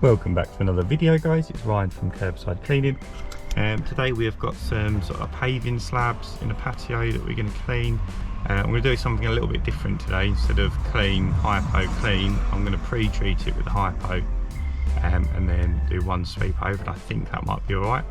Welcome back to another video, guys. It's Ryan from Curbside Cleaning. Today we have got some sort of paving slabs in a patio that we're going to clean. I'm going to do something a little bit different today. Instead of clean, hypo, clean, I'm going to pre-treat it with the hypo and then do one sweep over, and I think that might be alright.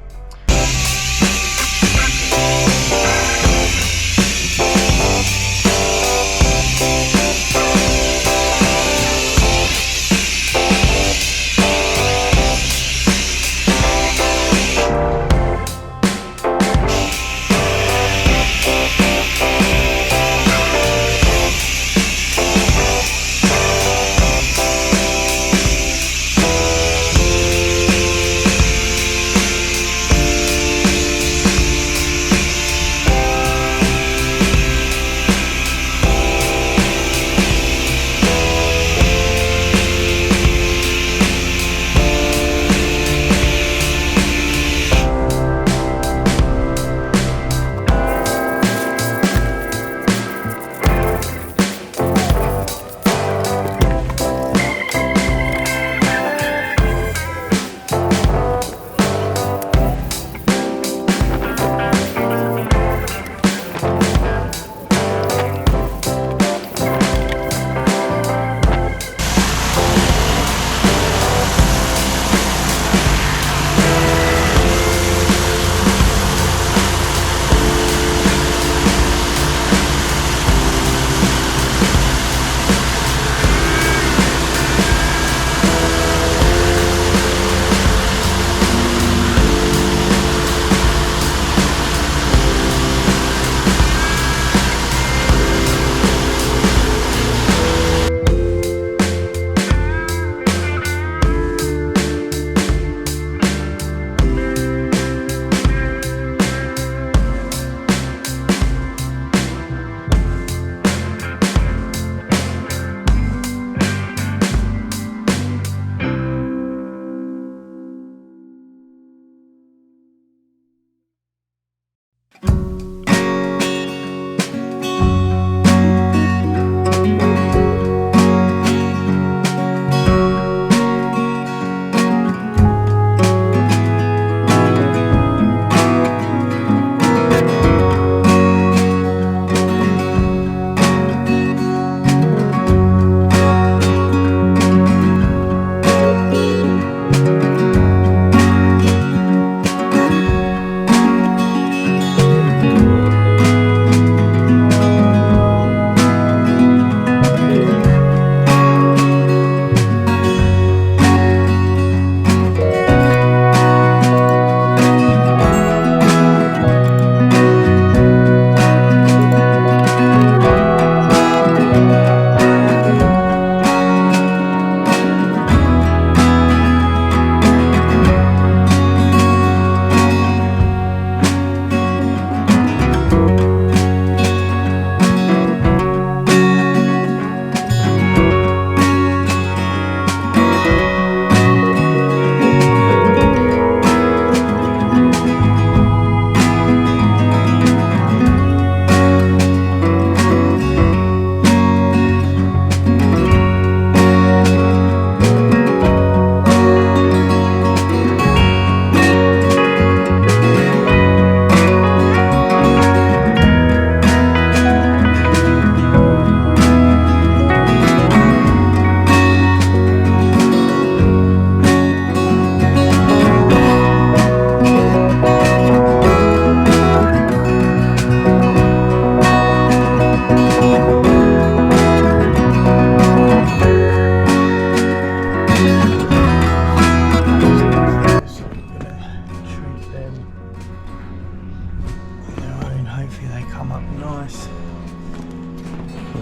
Hopefully they come up nice.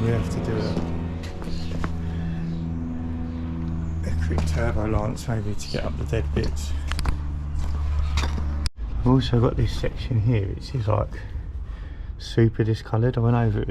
We have to do a quick turbo lance maybe to get up the dead bits. I've also got this section here which is like super discoloured. I went over it.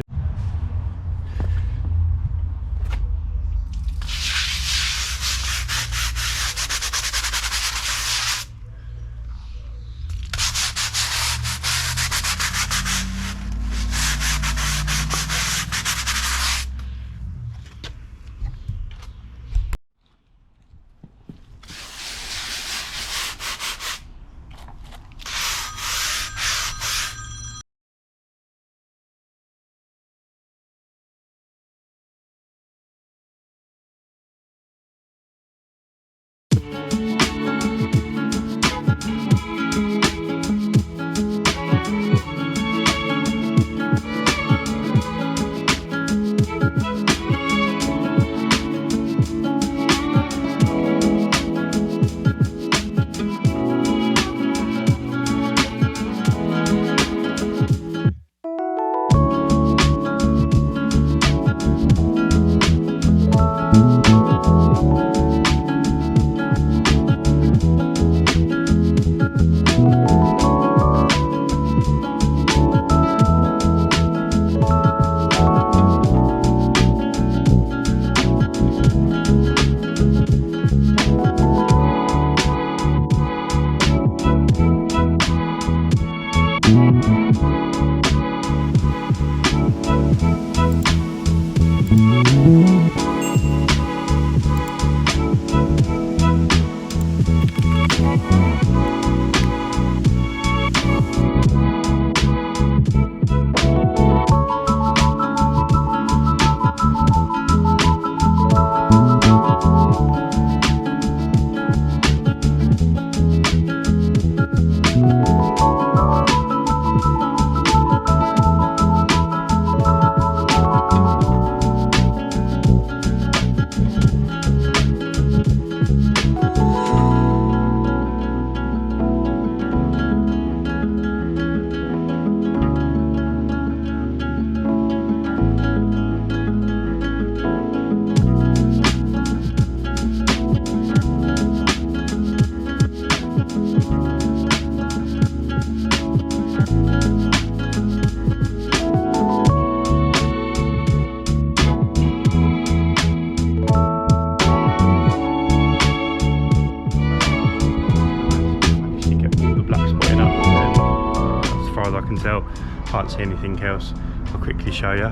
see anything else, I'll quickly show you.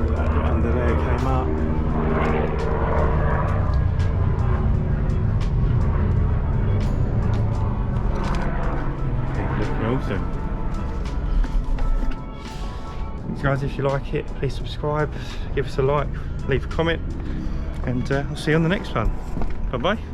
That bit under there came up. Looking awesome. Guys, if you like it, please subscribe, give us a like, leave a comment, and I'll see you on the next one. Bye bye.